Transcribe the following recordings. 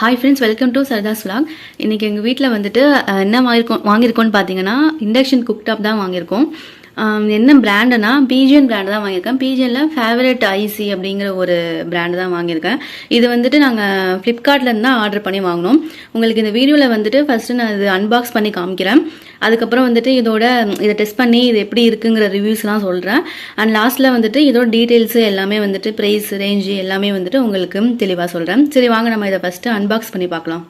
Hi friends, welcome to SARIDHA'S vlog. இன்னைக்கு எங்கள் வீட்டில் வந்துட்டு என்ன வாங்கியிருக்கோன்னு பார்த்தீங்கன்னா இண்டக்ஷன் குக்டாப் தான் வாங்கியிருக்கோம். என்ன பிராண்டுனா Pigeon பிராண்டு தான் வாங்கியிருக்கேன். Pigeonல ஃபேவரட் IC அப்படிங்கிற ஒரு பிராண்டு தான் வாங்கியிருக்கேன். இது வந்துட்டு நாங்கள் ஃப்ளிப்கார்ட்லேருந்து தான் ஆர்டர் பண்ணி வாங்கினோம். உங்களுக்கு இந்த வீடியோவில் வந்துட்டு ஃபஸ்ட்டு நான் இது அன்பாக்ஸ் பண்ணி காமிக்கிறேன். அதுக்கப்புறம் வந்துட்டு இதை டெஸ்ட் பண்ணி இது எப்படி இருக்குங்கிற ரிவ்யூஸ்லாம் சொல்கிறேன். அண்ட் லாஸ்ட்டில் வந்துட்டு இதோட டீட்டெயில்ஸு எல்லாமே வந்துட்டு ப்ரைஸ் ரேஞ்சு எல்லாமே வந்துட்டு உங்களுக்கு தெளிவாக சொல்கிறேன். சரி வாங்க நம்ம இதை ஃபஸ்ட்டு அன்பாக்ஸ் பண்ணி பார்க்கலாம்.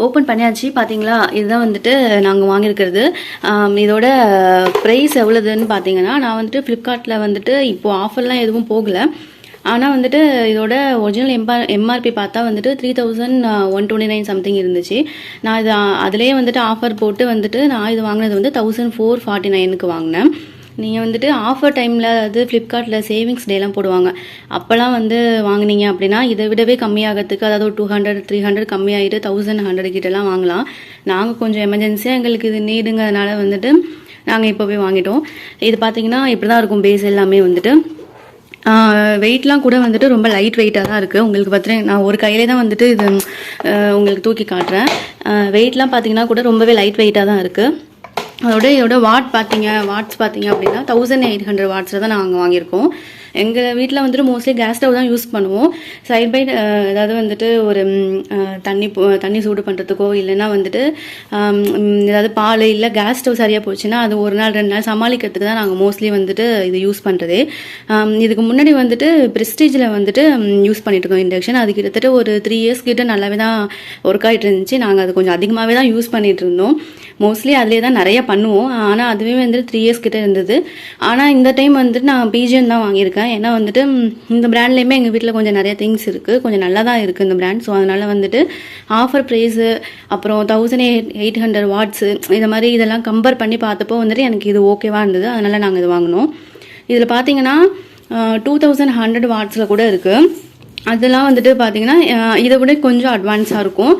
ஓப்பன் பண்ணியாச்சு. பார்த்தீங்களா, இதுதான் வந்துட்டு நாங்கள் வாங்கியிருக்கிறது. இதோட ப்ரைஸ் எவ்வளோதுன்னு பார்த்தீங்கன்னா, நான் வந்துட்டு ஃப்ளிப்கார்ட்டில் வந்துட்டு இப்போது ஆஃபர்லாம் எதுவும் போகலை. ஆனால் வந்துட்டு இதோட ஒரிஜினல் எம்ஆர்பி பார்த்தா வந்துட்டு 3129 சம்திங் இருந்துச்சு. நான் இது அதிலே வந்துட்டு ஆஃபர் போட்டு வந்துட்டு நான் இது வாங்கினது வந்து 1449க்கு வாங்கினேன். நீங்கள் வந்துட்டு ஆஃபர் டைமில் அதாவது ஃப்ளிப்கார்ட்டில் சேவிங்ஸ் டேலாம் போடுவாங்க. அப்போல்லாம் வந்து வாங்கினீங்க அப்படின்னா இதை விடவே கம்மியாகிறதுக்கு, அதாவது ஒரு 200-300 கம்மியாகிட்டு 1100 கிட்டலாம் வாங்கலாம். நாங்கள் கொஞ்சம் எமர்ஜென்சியாக எங்களுக்கு இது நீடுங்கிறதுனால வந்துட்டு நாங்கள் இப்போவே வாங்கிட்டோம். இது பார்த்தீங்கன்னா இப்படி தான் இருக்கும். பேஸ் எல்லாமே வந்துட்டு வெயிட்லாம் கூட வந்துட்டு ரொம்ப லைட் வெயிட்டாக தான் இருக்குது. உங்களுக்கு பார்த்தீங்கன்னா நான் ஒரு கையிலே தான் வந்துட்டு இது உங்களுக்கு தூக்கி காட்டுறேன். வெயிட்லாம் பார்த்தீங்கன்னா கூட ரொம்பவே லைட் வெயிட்டாக தான் இருக்குது. இதோட வாட்ஸ் பார்த்தீங்க அப்படின்னா 1800 வாட்ஸில் தான் நாங்கள் வாங்கியிருக்கோம். எங்கள் வீட்டில் வந்துட்டு மோஸ்ட்லி கேஸ் ஸ்டவ் தான் யூஸ் பண்ணுவோம். சைட் பை ஏதாவது வந்துட்டு ஒரு தண்ணி சூடு பண்ணுறதுக்கோ இல்லைன்னா வந்துட்டு ஏதாவது பால் இல்லை கேஸ் ஸ்டவ் சரியாக போச்சுன்னா அது ஒரு நாள் 2 நாள் சமாளிக்கிறதுக்கு தான் நாங்கள் மோஸ்ட்லி வந்துட்டு இது யூஸ் பண்ணுறதே. இதுக்கு முன்னாடி வந்துட்டு ப்ரெஸ்டீஜில் வந்துட்டு யூஸ் பண்ணிட்டு இருக்கோம் இண்டக்ஷன். அது கிட்டத்தட்ட ஒரு 3 இயர்ஸ் கிட்ட நல்லாவே தான் ஒர்க் ஆகிட்டு இருந்துச்சு. நாங்கள் அது கொஞ்சம் அதிகமாகவே தான் யூஸ் பண்ணிகிட்டு இருந்தோம். மோஸ்ட்லி அதிலே தான் நிறைய பண்ணுவோம். ஆனால் அதுவே வந்துட்டு 3 இயர்ஸ் கிட்ட இருந்தது. ஆனால் இந்த டைம் வந்துட்டு நான் Pigeon தான் வாங்கியிருக்கேன். ஏன்னா வந்துட்டு இந்த பிராண்ட்லேயுமே எங்கள் வீட்டில் கொஞ்சம் நிறைய திங்ஸ் இருக்குது, கொஞ்சம் நல்லா தான் இருக்குது இந்த பிராண்ட். ஸோ அதனால் வந்துட்டு ஆஃபர் ப்ரைஸு அப்புறம் 1800 வாட்ஸு இந்த மாதிரி இதெல்லாம் கம்பேர் பண்ணி பார்த்தப்போ வந்துட்டு எனக்கு இது ஓகேவாக இருந்தது. அதனால் நாங்கள் இது வாங்கினோம். இதில் பார்த்தீங்கன்னா 2100 வாட்ஸில் கூட இருக்குது. அதெல்லாம் வந்துட்டு பார்த்தீங்கன்னா இதை விட கொஞ்சம் அட்வான்ஸாக இருக்கும்.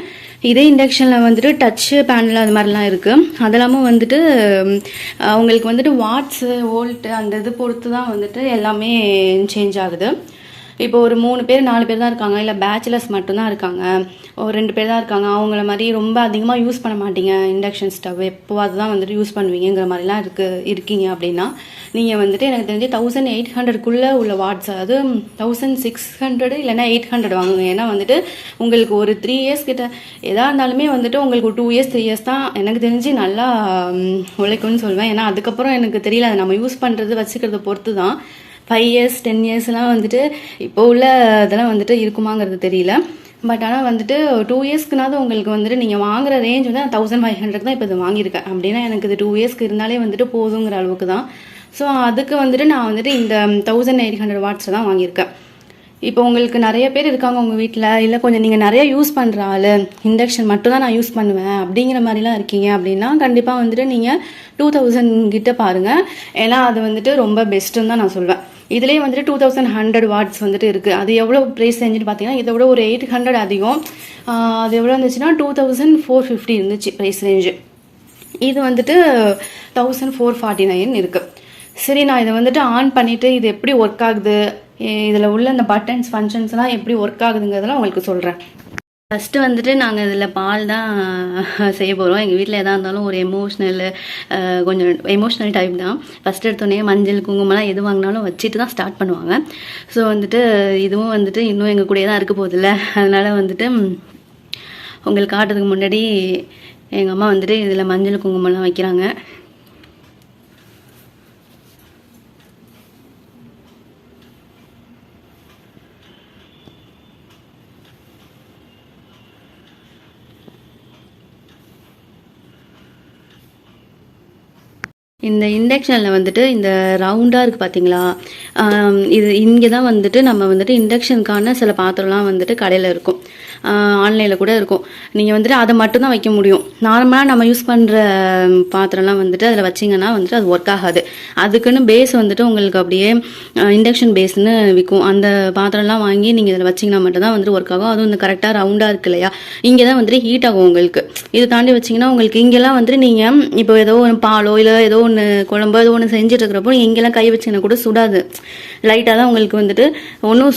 இதே இண்டக்ஷனில் வந்துட்டு டச்சு பேனல் அது மாதிரிலாம் இருக்குது. அதெல்லாமும் வந்துட்டு உங்களுக்கு வந்துட்டு வாட்ஸு வோல்ட்டு அந்த இது பொறுத்து தான் வந்துட்டு எல்லாமே சேஞ்ச் ஆகுது. இப்போ ஒரு 3 பேர் 4 பேர் தான் இருக்காங்க, இல்லை பேச்சுலர்ஸ் மட்டும்தான் இருக்காங்க, ஒரு 2 பேர் தான் இருக்காங்க, அவங்கள மாதிரி ரொம்ப அதிகமாக யூஸ் பண்ண மாட்டீங்க இண்டக்ஷன் ஸ்டவ், எப்போவாது தான் வந்துட்டு யூஸ் பண்ணுவீங்கிற மாதிரிலாம் இருக்கீங்க அப்படின்னா நீங்கள் வந்துட்டு எனக்கு தெரிஞ்சு 1800க்குள்ளே உள்ள வாட்ஸ், அதாவது 1600 இல்லைன்னா 800 வாங்குங்க. ஏன்னா வந்துட்டு உங்களுக்கு ஒரு 3 இயர்ஸ் கிட்ட எதாக இருந்தாலுமே வந்துட்டு உங்களுக்கு ஒரு 2 இயர்ஸ் 3 இயர்ஸ் தான் எனக்கு தெரிஞ்சு நல்லா உழைக்கும்னு சொல்வேன். ஏன்னா அதுக்கப்புறம் எனக்கு தெரியல, அதை நம்ம யூஸ் பண்ணுறது வச்சுக்கிறத பொறுத்து தான். 5 இயர்ஸ் 10 இயர்ஸ்லாம் வந்துட்டு இப்போ உள்ள இதெல்லாம் வந்துட்டு இருக்குமாங்கிறது தெரியல. பட் ஆனால் வந்துட்டு 2 இயர்ஸ்க்குனாவது உங்களுக்கு வந்துட்டு நீங்கள் வாங்குற ரேஞ்ச் வந்து 1500 தான் இப்போ இது வாங்கியிருக்கேன். அப்படின்னா எனக்கு இது 2 இயர்ஸ்க்கு இருந்தாலே வந்துட்டு போதுங்கிற அளவுக்கு தான். ஸோ அதுக்கு வந்துட்டு நான் வந்துட்டு இந்த 1800 வாட்ஸில் தான் வாங்கியிருக்கேன். இப்போ உங்களுக்கு நிறைய பேர் இருக்காங்க உங்கள் வீட்டில், இல்லை கொஞ்சம் நீங்கள் நிறைய யூஸ் பண்ணுற ஆள், இண்டக்ஷன் மட்டும் தான் நான் யூஸ் பண்ணுவேன் அப்படிங்கிற மாதிரிலாம் இருக்கீங்க அப்படின்னா கண்டிப்பாக வந்துட்டு நீங்கள் 2000 கிட்ட பாருங்கள். ஏன்னா அது வந்துட்டு ரொம்ப பெஸ்ட்டுன்னு தான் நான் சொல்வேன். இதுலேயே வந்துட்டு 2100 வாட்ஸ் வந்துட்டு இருக்குது. அது எவ்வளோ ப்ரைஸ் ரேஞ்சுன்னு பார்த்தீங்கன்னா இதை விட ஒரு 800 அதிகம். அது எவ்வளோ இருந்துச்சுன்னா 2450 இருந்துச்சு ப்ரைஸ் ரேஞ்சு. இது வந்துட்டு 1449 இருக்குது. சரி, நான் இதை வந்துட்டு ஆன் பண்ணிவிட்டு இது எப்படி ஒர்க் ஆகுது, இதில் உள்ள இந்த பட்டன்ஸ் ஃபங்க்ஷன்ஸ்லாம் எப்படி ஒர்க் ஆகுதுங்கிறதெல்லாம் உங்களுக்கு சொல்கிறேன். ஃபஸ்ட்டு வந்துட்டு நாங்கள் இதில் பால் தான் செய்ய போகிறோம். எங்கள் வீட்டில் எதாக இருந்தாலும் ஒரு கொஞ்சம் எமோஷ்னல் டைப் தான். ஃபஸ்ட் எடுத்தோடனே மஞ்சள் குங்குமம்லாம் எது வாங்கினாலும் வச்சுட்டு தான் ஸ்டார்ட் பண்ணுவாங்க. ஸோ வந்துட்டு இதுவும் வந்துட்டு இன்னும் எங்கள் கூடயே தான் இருக்க போதில்லை. அதனால் வந்துட்டு உங்களுக்கு காட்டுறதுக்கு முன்னாடி எங்கள் அம்மா வந்துட்டு இதில் மஞ்சள் குங்குமம்லாம் வைக்கிறாங்க. இந்த இண்டக்ஷனில் வந்துட்டு இந்த ரவுண்டாக இருக்குது பார்த்தீங்களா, இது இங்கே தான் வந்துட்டு நம்ம வந்துட்டு இண்டக்ஷனுக்கான சில பாத்திரம்லாம் வந்துட்டு கடையில் இருக்கும், ஆன்லைனில் கூட இருக்கும். நீங்கள் வந்துட்டு அதை மட்டும்தான் வைக்க முடியும். நார்மலாக நம்ம யூஸ் பண்ணுற பாத்திரம்லாம் வந்துட்டு அதில் வச்சிங்கன்னா வந்துட்டு அது ஒர்க் ஆகாது. அதுக்குன்னு பேஸ் வந்துட்டு உங்களுக்கு அப்படியே இண்டக்ஷன் பேஸ்ன்னு விற்கும். அந்த பாத்திரம்லாம் வாங்கி நீங்கள் இதில் வச்சிங்கன்னா மட்டும்தான் வந்துட்டு ஒர்க் ஆகும். அதுவும் இந்த கரெக்டாக ரவுண்டாக இருக்கு இல்லையா, இங்கே தான் வந்துட்டு ஹீட் ஆகும் உங்களுக்கு. இது தாண்டி வச்சிங்கன்னா உங்களுக்கு இங்கெல்லாம் வந்துட்டு நீங்கள் இப்போ ஏதோ ஒன்று பாலோ இல்லை ஏதோ ஒன்று குழம்போ ஏதோ ஒன்று செஞ்சுட்டு இருக்கிறப்போ இங்கெல்லாம் கை வச்சிங்கன்னா கூட சுடாது. லைட்டாக தான் உங்களுக்கு வந்துட்டு ஒன்றும்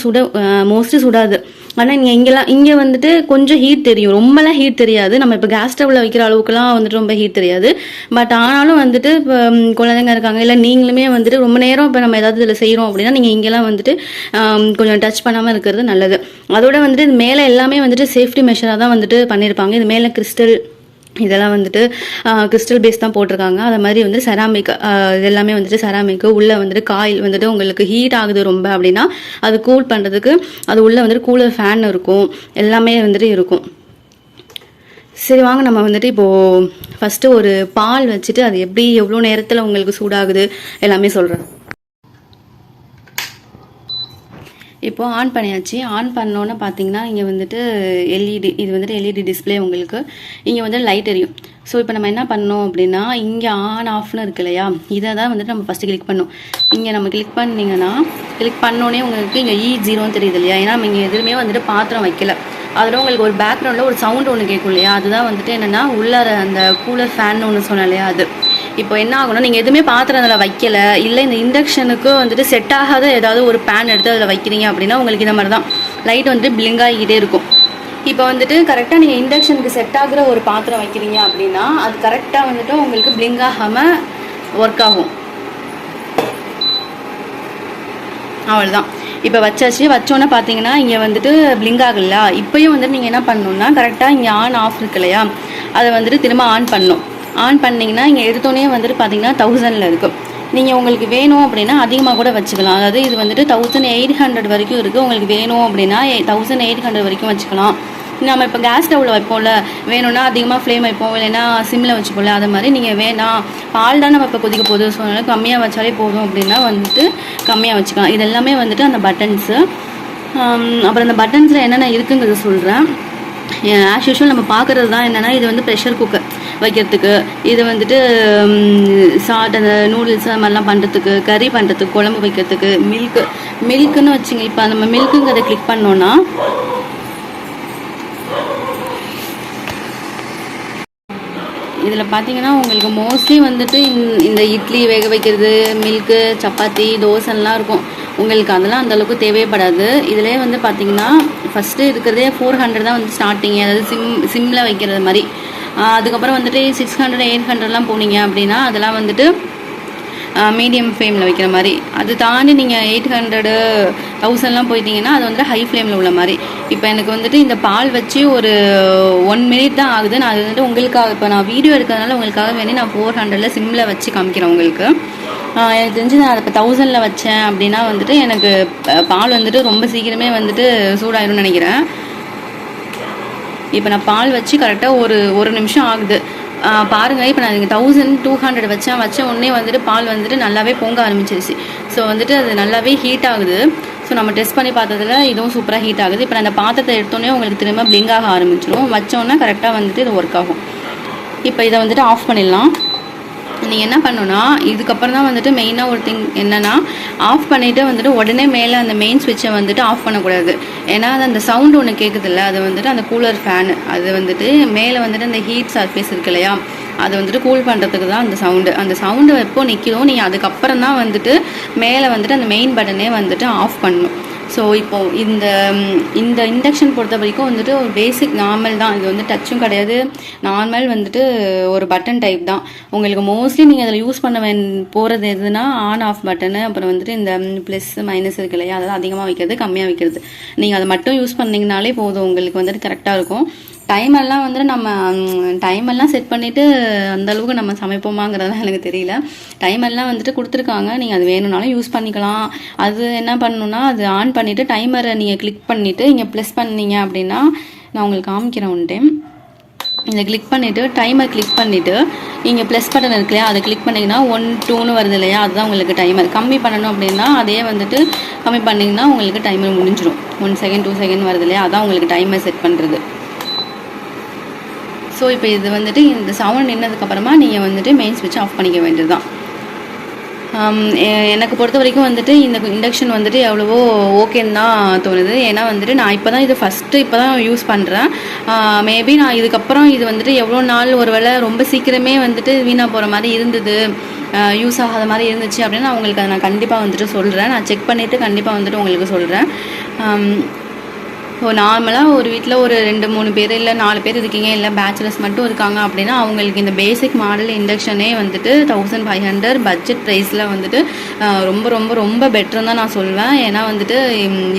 மோஸ்ட்லி சுடாது. ஆனால் நீங்கள் இங்கே வந்துட்டு கொஞ்சம் ஹீட் தெரியும், ரொம்பலாம் ஹீட் தெரியாது. நம்ம இப்போ கேஸ் ஸ்டவ்வில் வைக்கிற அளவுக்குலாம் வந்துட்டு ரொம்ப ஹீட் தெரியாது. பட் ஆனாலும் வந்துட்டு இப்போ குழந்தைங்க இருக்காங்க, இல்லை நீங்களுமே வந்துட்டு ரொம்ப நேரம் இப்போ நம்ம ஏதாவது இதில் செய்கிறோம் அப்படின்னா நீங்கள் இங்கெல்லாம் வந்துட்டு கொஞ்சம் டச் பண்ணாமல் இருக்கிறது நல்லது. அதோட வந்துட்டு இது மேலே எல்லாமே வந்துட்டு சேஃப்டி மெஷராக தான் வந்துட்டு பண்ணியிருப்பாங்க. இது மேலே கிறிஸ்டல் இதெல்லாம் வந்துட்டு கிறிஸ்டல் பேஸ் தான் போட்டிருக்காங்க. அது மாதிரி வந்து செராமிக், இது எல்லாமே வந்துட்டு செராமிக்கு. உள்ளே வந்துட்டு காயில் வந்துட்டு உங்களுக்கு ஹீட் ஆகுது ரொம்ப அப்படின்னா அது கூல் பண்ணுறதுக்கு அது உள்ளே வந்துட்டு கூலர் ஃபேன் இருக்கும், எல்லாமே வந்துட்டு இருக்கும். சரி வாங்க நம்ம வந்துட்டு இப்போது ஃபஸ்ட்டு ஒரு பால் வச்சுட்டு அது எப்படி எவ்வளோ நேரத்தில் உங்களுக்கு சூடாகுது எல்லாமே சொல்கிறேன். இப்போது ஆன் பண்ணியாச்சு. ஆன் பண்ணோன்னு பார்த்தீங்கன்னா இங்கே வந்துட்டு எல்இடி, இது வந்துட்டு எல்இடி டிஸ்பிளே உங்களுக்கு. இங்கே வந்து லைட் எரியும். ஸோ இப்போ நம்ம என்ன பண்ணோம் அப்படின்னா இங்கே ஆன் ஆஃப்னு இருக்கு இல்லையா, இதை தான் வந்துட்டு நம்ம ஃபஸ்ட்டு கிளிக் பண்ணோம். இங்கே நம்ம கிளிக் பண்ணிங்கன்னா கிளிக் பண்ணோன்னே உங்களுக்கு இங்கே E0 தெரியுது இல்லையா, ஏன்னா நம்ம இங்கே எதுவுமே வந்துட்டு பாத்திரம் வைக்கல. அதில் உங்களுக்கு ஒரு பேக்ரவுண்டில் ஒரு சவுண்ட் ஒன்று கேட்கும் இல்லையா, அதுதான் வந்துட்டு என்னென்னா உள்ளார அந்த கூலர் ஃபேன் ஒன்று சொன்னேன் இல்லையா அது. இப்போ என்ன ஆகும்னா நீங்கள் எதுவுமே பாத்திரம் அதில் வைக்கல, இல்லை இந்த இண்டக்ஷனுக்கு வந்துட்டு செட் ஆகாத ஏதாவது ஒரு பேன் எடுத்து அதில் வைக்கிறீங்க அப்படின்னா உங்களுக்கு இந்த மாதிரி தான் லைட் வந்துட்டு பிளிங்க் ஆகிக்கிட்டே இருக்கும். இப்போ வந்துட்டு கரெக்டாக நீங்கள் இண்டக்ஷனுக்கு செட் ஆகுற ஒரு பாத்திரம் வைக்கிறீங்க அப்படின்னா அது கரெக்டாக வந்துட்டு உங்களுக்கு பிளிங்க் ஆகாமல் ஒர்க் ஆகும். அவ்வளோதான். இப்போ வச்சாச்சு. வச்சோன்னே பார்த்தீங்கன்னா இங்கே வந்துட்டு பிளிங்க் ஆகல. இப்போயும் வந்துட்டு நீங்கள் என்ன பண்ணணுன்னா கரெக்டாக இங்கே ஆன் ஆஃப் இருக்கு இல்லையா, அதை வந்துட்டு திரும்ப ஆன் பண்ணணும். ஆன் பண்ணிங்கன்னா இங்கே எடுத்தோடனே வந்துட்டு பார்த்தீங்கன்னா 1000 இருக்கும். நீங்கள் உங்களுக்கு வேணும் அப்படின்னா அதிகமாக கூட வச்சுக்கலாம். அதாவது இது வந்துட்டு 1800 வரைக்கும் இருக்குது. உங்களுக்கு வேணும் அப்படின்னா 1800 வரைக்கும் வச்சுக்கலாம். நம்ம இப்போ கேஸ் ஸ்டவ்வில் வைப்போம்ல, வேணும்னா அதிகமாக ஃப்ளேம் வைப்போம், இல்லைன்னா சிம்மில் வச்சுப்போம்ல, அது மாதிரி நீங்கள் வேணாம் பால் தான் நம்ம இப்போ கொதிக்க போகுது, ஸோ அதனால் கம்மியாக வச்சாலே போதும் அப்படின்னா வந்துட்டு கம்மியாக வச்சுக்கலாம். இது எல்லாமே வந்துட்டு அந்த பட்டன்ஸு. அப்புறம் அந்த பட்டன்ஸில் என்னென்ன இருக்குங்கிறத சொல்கிறேன். ஆஸ் யூஷுவல் நம்ம பார்க்குறது தான் என்னென்னா இது வந்து ப்ரெஷர் குக்கர் வைக்கிறதுக்கு, இது வந்துட்டு சாட் அந்த நூடுல்ஸ் அது மாதிரிலாம் பண்ணுறதுக்கு, கறி பண்ணுறதுக்கு, குழம்பு வைக்கிறதுக்கு, மில்க்குன்னு வச்சுங்க. இப்போ நம்ம மில்க்குங்கிறத கிளிக் பண்ணோன்னா இதில் பார்த்தீங்கன்னா உங்களுக்கு மோஸ்ட்லி வந்துட்டு இந்த இட்லி வேக வைக்கிறது, மில்க்கு, சப்பாத்தி, தோசைலாம் இருக்கும். உங்களுக்கு அதெல்லாம் அந்தளவுக்கு தேவைப்படாது. இதிலே வந்து பார்த்தீங்கன்னா ஃபஸ்ட்டு இருக்கிறதே 400 தான் வந்து ஸ்டார்டிங், அதாவது சிம்மில் வைக்கிறது மாதிரி. அதுக்கப்புறம் வந்துட்டு 600 800லாம் போனீங்க அப்படின்னா அதெல்லாம் வந்துட்டு மீடியம் ஃப்ளேமில் வைக்கிற மாதிரி. அது தாண்டி நீங்கள் 800 1000லாம் போயிட்டீங்கன்னா அது வந்துட்டு ஹை ஃப்ளேமில் உள்ள மாதிரி. இப்போ எனக்கு வந்துட்டு இந்த பால் வச்சு ஒரு 1 மினிட் தான் ஆகுது. நான் அது வந்துட்டு உங்களுக்காக இப்போ நான் வீடியோ எடுக்கிறதுனால உங்களுக்காக வேண்டி நான் 400ல் சிம்மில் வச்சு காமிக்கிறேன் உங்களுக்கு. எனக்கு தெரிஞ்சு நான் அதை இப்போ 1000ல் வச்சேன் அப்படின்னா வந்துட்டு எனக்கு பால் வந்துட்டு ரொம்ப சீக்கிரமே வந்துட்டு சூடாயிரும்னு நினைக்கிறேன். இப்போ நான் பால் வச்சு கரெக்டாக ஒரு நிமிஷம் ஆகுது பாருங்கள். இப்போ நான் 1200 வச்ச உடனே வந்துட்டு பால் வந்துட்டு நல்லாவே பொங்க ஆரம்பிச்சிருச்சு. ஸோ வந்துட்டு அது நல்லாவே ஹீட் ஆகுது. ஸோ நம்ம டெஸ்ட் பண்ணி பார்த்ததில் இதுவும் சூப்பராக ஹீட் ஆகுது. இப்போ நான் அந்த பாத்திரத்தை எடுத்தோடனே உங்களுக்கு திரும்ப பிளிங்க் ஆக ஆரம்பிச்சிடும். வச்சோன்னா கரெக்டாக வந்துட்டு இது ஒர்க் ஆகும். இப்போ இதை வந்துட்டு ஆஃப் பண்ணிடலாம். நீங்கள் என்ன பண்ணணுன்னா இதுக்கப்புறம் தான் வந்துட்டு மெயினாக ஒரு திங் என்னென்னா, ஆஃப் பண்ணிவிட்டு வந்துட்டு உடனே மேலே அந்த மெயின் ஸ்விட்சை வந்துட்டு ஆஃப் பண்ணக்கூடாது. ஏன்னா அது அந்த சவுண்டு ஒன்று கேட்குதில்ல, அது வந்துட்டு அந்த கூலர் ஃபேனு, அது வந்துட்டு மேலே வந்துட்டு அந்த ஹீட் சர்ஃபேஸ் இருக்கு இல்லையா, அது வந்துட்டு கூல் பண்ணுறதுக்கு தான் அந்த சவுண்டு எப்போ நிற்கிறோம் நீங்கள் அதுக்கப்புறம் தான் வந்துட்டு மேலே வந்துட்டு அந்த மெயின் பட்டனே வந்துட்டு ஆஃப் பண்ணணும். ஸோ இப்போது இந்த இண்டக்ஷன் பொறுத்த வரைக்கும் வந்துட்டு ஒரு பேசிக் நார்மல் தான். இது வந்து டச்சும் கிடையாது, நார்மல் வந்துட்டு ஒரு பட்டன் டைப் தான். உங்களுக்கு மோஸ்ட்லி நீங்கள் அதில் யூஸ் பண்ண போகிறது எதுனா ஆன் ஆஃப் பட்டனு, அப்புறம் வந்துட்டு இந்த ப்ளஸ் மைனஸ் இருக்கு இல்லையா, அதெல்லாம் அதிகமாக வைக்கிறது கம்மியாக வைக்கிறது. நீங்கள் அதை மட்டும் யூஸ் பண்ணிங்கனாலே போதும், உங்களுக்கு வந்துட்டு கரெக்டாக இருக்கும். டைமெல்லாம் வந்துட்டு நம்ம டைமெல்லாம் செட் பண்ணிவிட்டு அந்தளவுக்கு நம்ம சமைப்போமாங்கிறதெல்லாம் எனக்கு தெரியல. டைமெல்லாம் வந்துட்டு கொடுத்துருக்காங்க, நீங்கள் அது வேணும்னாலும் யூஸ் பண்ணிக்கலாம். அது என்ன பண்ணணுன்னா அது ஆன் பண்ணிவிட்டு டைமரை நீங்கள் கிளிக் பண்ணிவிட்டு இங்கே ப்ளஸ் பண்ணீங்க அப்படின்னா நான் உங்களுக்கு காமிக்கிறேன் ஒன் டைம். இதை கிளிக் பண்ணிவிட்டு டைமர் கிளிக் பண்ணிவிட்டு இங்கே ப்ளஸ் பட்டன் இருக்கு இல்லையா அதை கிளிக் பண்ணிங்கன்னா 1 2ன்னு வருது இல்லையா, அதுதான் உங்களுக்கு டைமர். கம்மி பண்ணணும் அப்படின்னா அதே வந்துட்டு கம்மி பண்ணிங்கன்னா உங்களுக்கு டைமர் முடிஞ்சிடும். 1 செகண்ட் 2 செகண்ட் வருது இல்லையா, அதான் உங்களுக்கு டைமர் செட் பண்ணுறது. ஸோ இப்போ இது வந்துட்டு இந்த சவுண்ட் நின்னதுக்கப்புறமா நீங்கள் வந்துட்டு மெயின் ஸ்விட்ச் ஆஃப் பண்ணிக்க வேண்டியது தான். எனக்கு பொறுத்த வரைக்கும் வந்துட்டு இந்த இண்டக்ஷன் வந்துட்டு எவ்வளவோ ஓகேன்னு தான் தோணுது. ஏன்னா வந்துட்டு நான் இப்போ தான் இது இப்போ தான் யூஸ் பண்ணுறேன். மேபி நான் இதுக்கப்புறம் இது வந்துட்டு எவ்வளோ நாள் ஒரு வேளை ரொம்ப சீக்கிரமே வந்துட்டு வீணாக போகிற மாதிரி இருந்தது, யூஸ் ஆகாத மாதிரி இருந்துச்சு அப்படின்னா நான் உங்களுக்கு அதை நான் கண்டிப்பாக வந்துட்டு சொல்கிறேன். நான் செக் பண்ணிவிட்டு கண்டிப்பாக வந்துட்டு உங்களுக்கு சொல்கிறேன். நார்மலாக ஒரு வீட்டில் ஒரு 2-3 பேர் இல்லை 4 பேர் இருக்கீங்க, இல்லை பேச்சுலர்ஸ் மட்டும் இருக்காங்க அப்படின்னா அவங்களுக்கு இந்த பேசிக் மாடல் இண்டக்ஷனே வந்துட்டு 1500 பட்ஜெட் ப்ரைஸில் வந்துட்டு ரொம்ப ரொம்ப ரொம்ப பெட்டர்னு தான் நான் சொல்வேன். ஏன்னா வந்துட்டு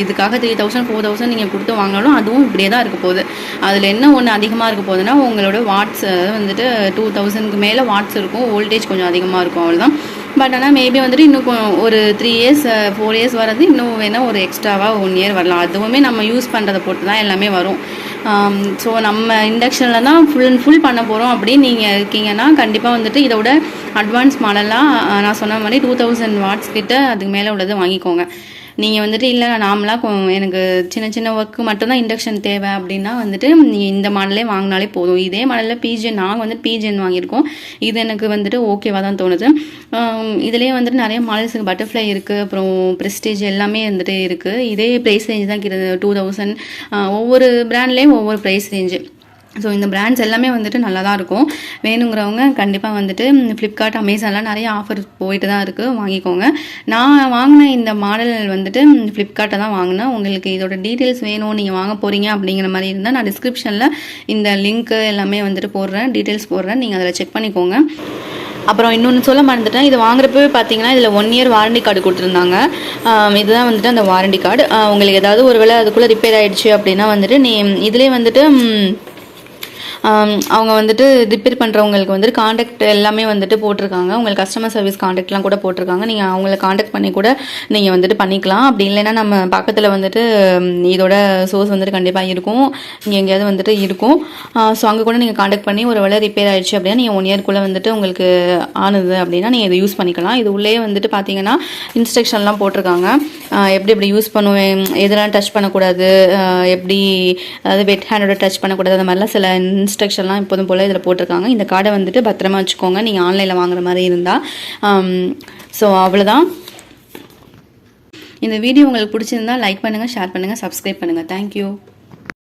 இதுக்காக 3000 4000 நீங்கள் கொடுத்து வாங்கினாலும் அதுவும் இப்படியே தான் இருக்க போகுது. அதில் என்ன ஒன்று அதிகமாக இருக்க போகுதுன்னா உங்களோட வாட்ஸ் வந்துட்டு 2000க்கு மேலே வாட்ஸ் இருக்கும், வோல்டேஜ் கொஞ்சம் அதிகமாக இருக்கும், அவ்வளோதான். பட் ஆனால் மேபி வந்துட்டு இன்னும் ஒரு 3 years 4 years வர்றது இன்னும் வேணால் ஒரு எக்ஸ்ட்ராவாக 1 year வரலாம். அதுவுமே நம்ம யூஸ் பண்ணுறதை பொறுத்து தான் எல்லாமே வரும். ஸோ நம்ம இண்டக்ஷனில் தான் ஃபுல் பண்ண போகிறோம் அப்படின்னு நீங்கள் இருக்கீங்கன்னா கண்டிப்பாக வந்துட்டு இதோட அட்வான்ஸ் மாடலாக நான் சொன்ன மாதிரி 2000 வாட்ஸ் கிட்ட அதுக்கு மேலே உள்ளது வாங்கிக்கோங்க. நீங்கள் வந்துட்டு இல்லை நார்மலாக எனக்கு சின்ன சின்ன ஒர்க்கு மட்டும்தான் இண்டக்ஷன் தேவை அப்படின்னா வந்துட்டு நீங்கள் இந்த மாடலே வாங்கினாலே போதும். இதே மாடலில் பீஜன் நாங்கள் வந்துட்டு பீஜன் வாங்கியிருக்கோம். இது எனக்கு வந்துட்டு ஓகேவாக தான் தோணுது. இதுலேயே வந்துட்டு நிறைய மாடல்ஸுக்கு பட்டர்ஃப்ளை இருக்குது, அப்புறம் ப்ரெஸ்டீஜ் எல்லாமே வந்துட்டு இருக்குது. இதே ப்ரைஸ் ரேஞ்ச் தான் இருக்குது 2000. ஒவ்வொரு பிராண்ட்லேயும் ஒவ்வொரு ப்ரைஸ் ரேஞ்சு. ஸோ இந்த பிராண்ட்ஸ் எல்லாமே வந்துட்டு நல்லா தான் இருக்கும். வேணுங்கிறவங்க கண்டிப்பாக வந்துட்டு ஃப்ளிப்கார்ட் அமேசான்லாம் நிறைய ஆஃபர் போயிட்டு தான் இருக்குது, வாங்கிக்கோங்க. நான் வாங்கின இந்த மாடல் வந்துட்டு ஃப்ளிப்கார்ட்டை தான் வாங்கினேன். உங்களுக்கு இதோட டீட்டெயில்ஸ் வேணும், நீங்கள் வாங்க போகிறீங்க அப்படிங்கிற மாதிரி இருந்தால் நான் டிஸ்கிரிப்ஷனில் இந்த லிங்க்கு எல்லாமே வந்துட்டு போடுறேன், டீட்டெயில்ஸ் போடுறேன், நீங்கள் அதில் செக் பண்ணிக்கோங்க. அப்புறம் இன்னொன்று சொல்ல மறந்துட்டேன், இது வாங்குறப்பவே பார்த்தீங்கன்னா இதில் 1 year வாரண்டி கார்டு கொடுத்துருந்தாங்க. இதுதான் வந்துட்டு அந்த வாரண்டி கார்டு. உங்களுக்கு ஏதாவது ஒரு வேளை அதுக்குள்ளே ரிப்பேர் ஆகிடுச்சு அப்படின்னா வந்துட்டு இதிலே வந்துட்டு அவங்க வந்துட்டு ரிப்பேர் பண்ணுறவங்களுக்கு வந்துட்டு காண்டாக்ட் எல்லாமே வந்துட்டு போட்டிருக்காங்க. உங்களுக்கு கஸ்டமர் சர்வீஸ் காண்டாக்ட்லாம் கூட போட்டிருக்காங்க. நீங்கள் அவங்கள காண்டாக்ட் பண்ணி கூட நீங்கள் வந்துட்டு பண்ணிக்கலாம். அப்படி இல்லைன்னா நம்ம பக்கத்தில் வந்துட்டு இதோட சோர்ஸ் வந்துட்டு கண்டிப்பாக இருக்கும், இங்கே எங்கேயாவது வந்துட்டு இருக்கும். ஸோ அங்கே கூட நீங்கள் காண்டாக்ட் பண்ணி ஒரு வேளை ரிப்பேர் ஆகிடுச்சு அப்படின்னா நீங்கள் 1 yearக்குள்ளே வந்துட்டு உங்களுக்கு ஆனது அப்படின்னா நீங்கள் இதை யூஸ் பண்ணிக்கலாம். இது உள்ளே வந்துட்டு பார்த்தீங்கன்னா இன்ஸ்ட்ரக்ஷன்லாம் போட்டிருக்காங்க. எப்படி யூஸ் பண்ணுவேன், எதெல்லாம் டச் பண்ணக்கூடாது, எப்படி அதாவது வெட் ஹேண்டோட டச் பண்ணக்கூடாது, அந்த மாதிரிலாம் சில இன்ஸ்ட்ரக்ஷன்லாம் இப்போதும் போல் இதில் போட்டிருக்காங்க. இந்த கார்டை வந்துட்டு பத்திரமா வச்சுக்கோங்க நீங்கள் ஆன்லைனில் வாங்குற மாதிரி இருந்தால். ஸோ அவ்வளோதான். இந்த வீடியோ உங்களுக்கு பிடிச்சிருந்தா லைக் பண்ணுங்கள், ஷேர் பண்ணுங்கள், சப்ஸ்கிரைப் பண்ணுங்கள். தேங்க்யூ.